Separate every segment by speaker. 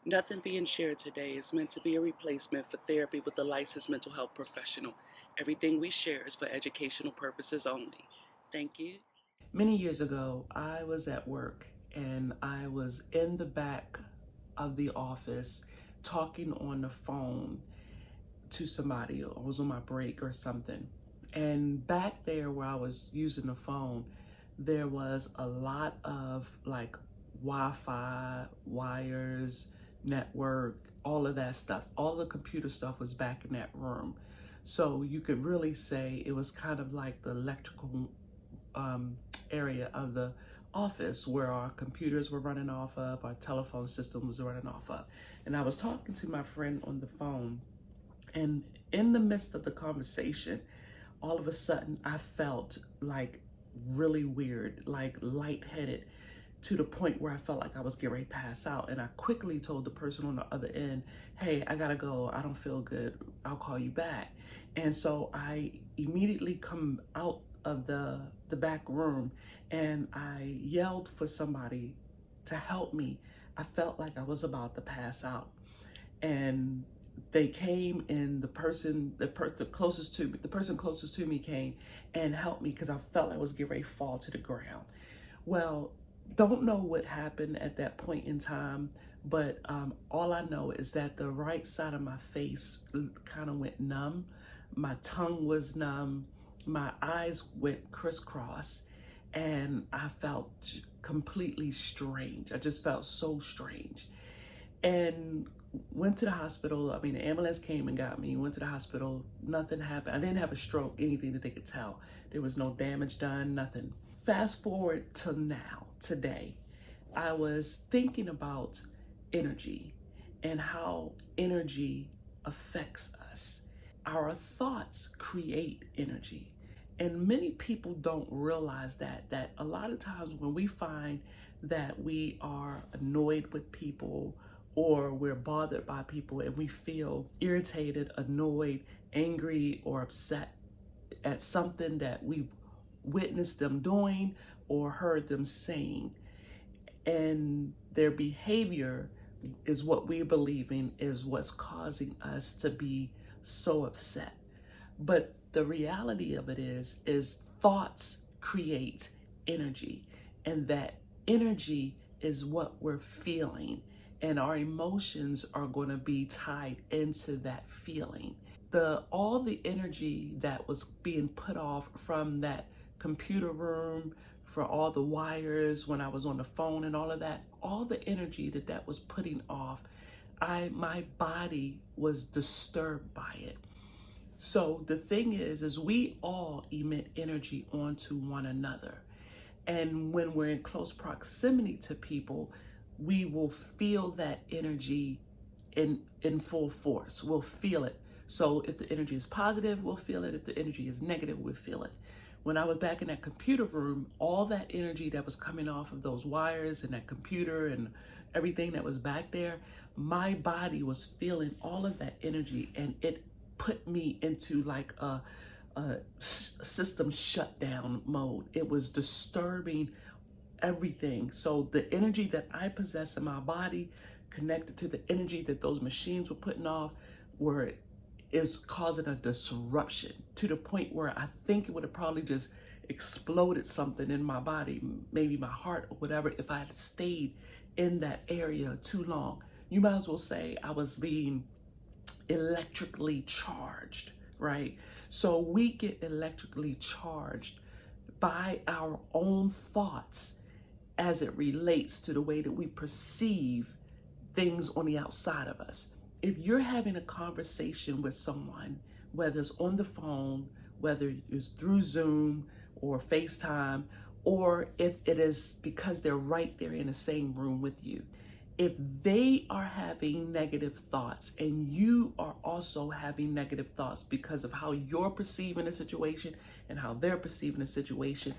Speaker 1: Nothing being shared today is meant to be a replacement for therapy with a licensed mental health professional. Everything we share is for educational purposes only. Thank you.
Speaker 2: Many years ago, I was at work and I was in the back of the office talking on the phone to somebody. I was on my break or something. And back there where I was using the phone, there was a lot of like Wi-Fi, wires, network, all of that stuff. All the computer stuff was back in that room. So you could really say it was kind of like the electrical area of the office where our computers were running off of, our telephone system was running off of. And I was talking to my friend on the phone, and in the midst of the conversation, all of a sudden I felt like really weird, like lightheaded, to the point where I felt like I was getting ready to pass out. And I quickly told the person on the other end, hey, I gotta go. I don't feel good. I'll call you back. And so I immediately come out of the back room and I yelled for somebody to help me. I felt like I was about to pass out. And they came, and the person closest to me came and helped me because I felt I was getting ready to fall to the ground. Well, don't know what happened at that point in time, but all I know is that the right side of my face kind of went numb. My tongue was numb. My eyes went crisscross, and I felt completely strange. I just felt so strange. And went to the hospital. I mean, the ambulance came and got me. Went to the hospital. Nothing happened. I didn't have a stroke, anything that they could tell. There was no damage done, nothing. Fast forward to now, today, I was thinking about energy and how energy affects us. Our thoughts create energy. And many people don't realize that a lot of times when we find that we are annoyed with people or we're bothered by people and we feel irritated, annoyed, angry, or upset at something that we've witnessed them doing or heard them saying, and their behavior is what we believe in is what's causing us to be so upset. But the reality of it is thoughts create energy, and that energy is what we're feeling, and our emotions are going to be tied into that feeling. The all the energy that was being put off from that computer room, for all the wires when I was on the phone and all of that, all the energy that was putting off, my body was disturbed by it. So the thing is we all emit energy onto one another. And when we're in close proximity to people, we will feel that energy in full force. We'll feel it. So if the energy is positive, we'll feel it. If the energy is negative, we'll feel it. When I was back in that computer room, all that energy that was coming off of those wires and that computer and everything that was back there, my body was feeling all of that energy, and it put me into like a system shutdown mode. It was disturbing everything. So the energy that I possess in my body connected to the energy that those machines were putting off were is causing a disruption to the point where I think it would have probably just exploded something in my body, maybe my heart or whatever, if I had stayed in that area too long. You might as well say I was being electrically charged, right? So we get electrically charged by our own thoughts as it relates to the way that we perceive things on the outside of us. If you're having a conversation with someone, whether it's on the phone, whether it's through Zoom or FaceTime, or if it is because they're right there in the same room with you, if they are having negative thoughts and you are also having negative thoughts because of how you're perceiving a situation and how they're perceiving a situation,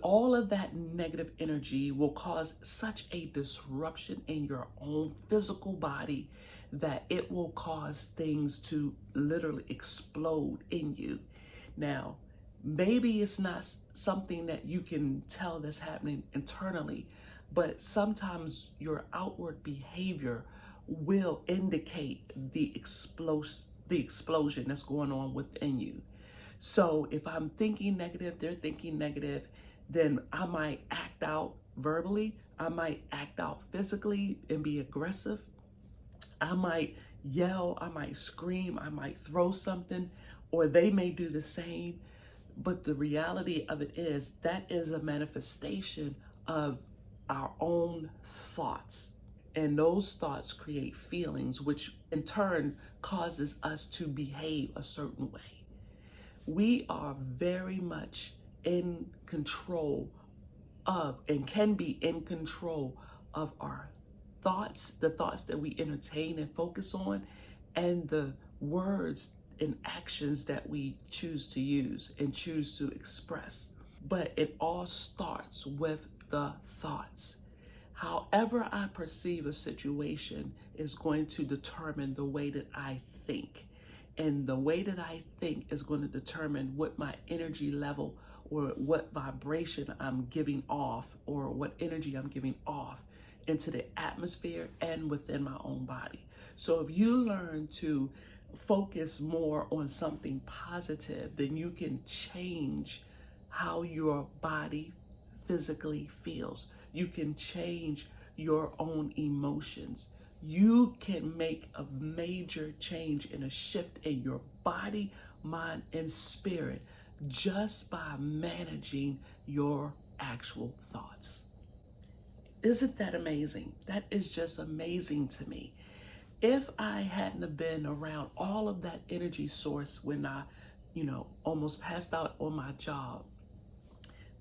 Speaker 2: all of that negative energy will cause such a disruption in your own physical body that it will cause things to literally explode in you. Now, maybe it's not something that you can tell that's happening internally, but sometimes your outward behavior will indicate the explosion that's going on within you. So if I'm thinking negative, they're thinking negative, then I might act out verbally, I might act out physically and be aggressive. I might yell, I might scream, I might throw something, or they may do the same. But the reality of it is that is a manifestation of our own thoughts. And those thoughts create feelings, which in turn causes us to behave a certain way. We are very much in control of, and can be in control of, our thoughts, the thoughts that we entertain and focus on, and the words and actions that we choose to use and choose to express. But it all starts with the thoughts. However I perceive a situation is going to determine the way that I think. And the way that I think is going to determine what my energy level or what vibration I'm giving off, or what energy I'm giving off into the atmosphere and within my own body. So if you learn to focus more on something positive, then you can change how your body physically feels. You can change your own emotions. You can make a major change and a shift in your body, mind, and spirit just by managing your actual thoughts. Isn't that amazing? That is just amazing to me. If I hadn't have been around all of that energy source when I, almost passed out on my job,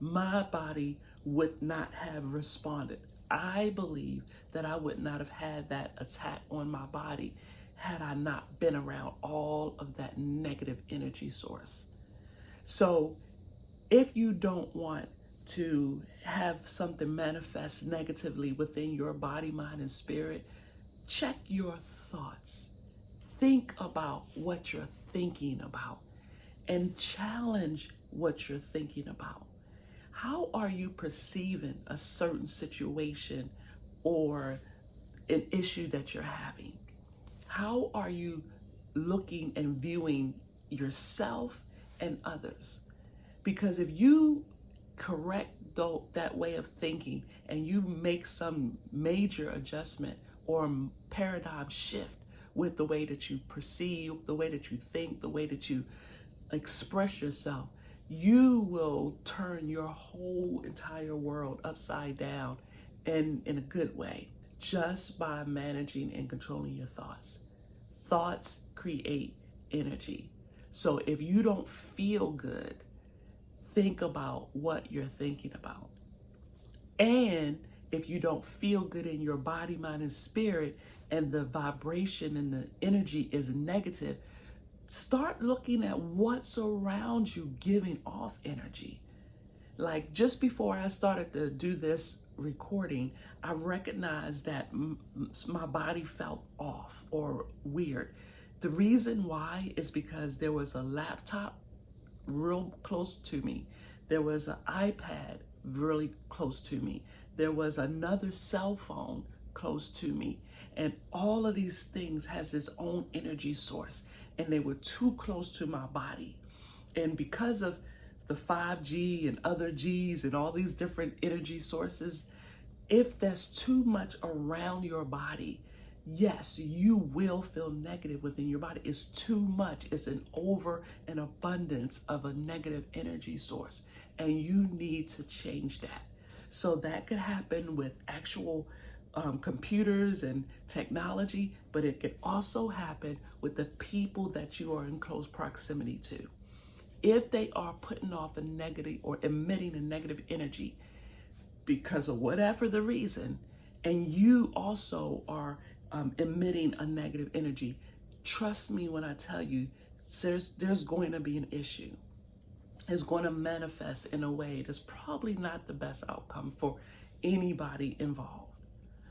Speaker 2: my body would not have responded. I believe that I would not have had that attack on my body had I not been around all of that negative energy source. So if you don't want to have something manifest negatively within your body, mind, and spirit, check your thoughts. Think about what you're thinking about and challenge what you're thinking about. How are you perceiving a certain situation or an issue that you're having? How are you looking and viewing yourself and others? Because if you correct that way of thinking and you make some major adjustment or paradigm shift with the way that you perceive, the way that you think, the way that you express yourself, you will turn your whole entire world upside down and in a good way, just by managing and controlling your thoughts. Thoughts create energy. So if you don't feel good, think about what you're thinking about. And if you don't feel good in your body, mind, and spirit, and the vibration and the energy is negative, start looking at what's around you giving off energy. Like just before I started to do this recording, I recognized that my body felt off or weird. The reason why is because there was a laptop real close to me. There was an iPad really close to me. There was another cell phone close to me. And all of these things has its own energy source, and they were too close to my body. And because of the 5G and other Gs and all these different energy sources, if there's too much around your body, yes, you will feel negative within your body. It's too much. It's an abundance of a negative energy source, and you need to change that. So that could happen with actual computers and technology, but it could also happen with the people that you are in close proximity to. If they are putting off a negative or emitting a negative energy because of whatever the reason, and you also are emitting a negative energy, trust me when I tell you, there's going to be an issue. It's going to manifest in a way that's probably not the best outcome for anybody involved.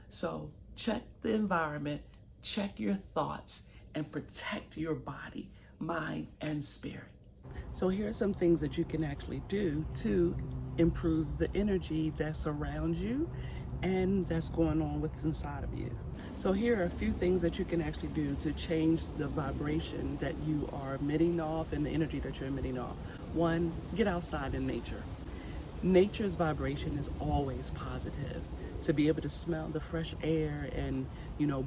Speaker 2: So check the environment, check your thoughts, and protect your body, mind, and spirit. So here are some things that you can actually do to improve the energy that surrounds you and that's going on what's inside of you. So here are a few things that you can actually do to change the vibration that you are emitting off and the energy that you're emitting off. One, get outside in nature. Nature's vibration is always positive. To be able to smell the fresh air and,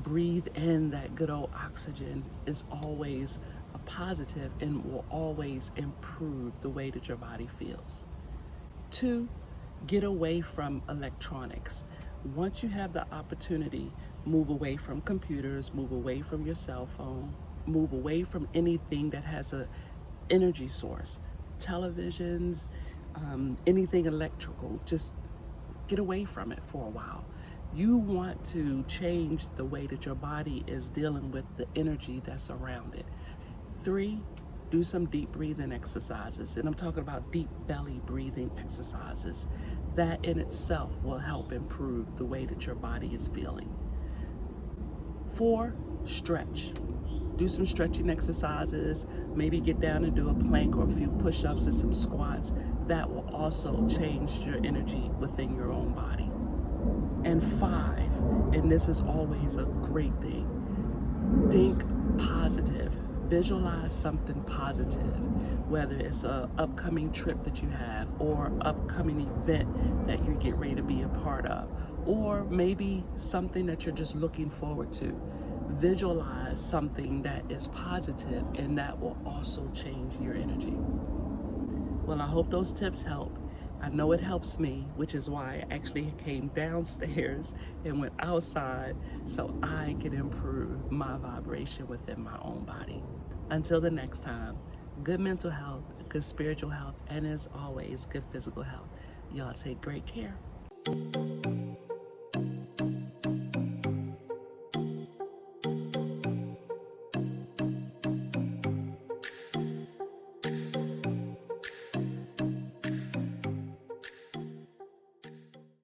Speaker 2: breathe in that good old oxygen is always a positive and will always improve the way that your body feels. Two, get away from electronics. Once you have the opportunity, move away from computers, move away from your cell phone, move away from anything that has a energy source, televisions, anything electrical. Just get away from it for a while. You want to change the way that your body is dealing with the energy that's around it. Three, do some deep breathing exercises. And I'm talking about deep belly breathing exercises. That in itself will help improve the way that your body is feeling. Four, stretch. Do some stretching exercises, maybe get down and do a plank or a few push-ups and some squats. That will also change your energy within your own body. And five, and this is always a great thing, think positive. Visualize something positive, whether it's an upcoming trip that you have or upcoming event that you get ready to be a part of, or maybe something that you're just looking forward to. Visualize something that is positive, and that will also change your energy. Well, I hope those tips help. I know it helps me, which is why I actually came downstairs and went outside so I can improve my vibration within my own body. Until the next time, good mental health, good spiritual health, and as always, good physical health. Y'all take great care.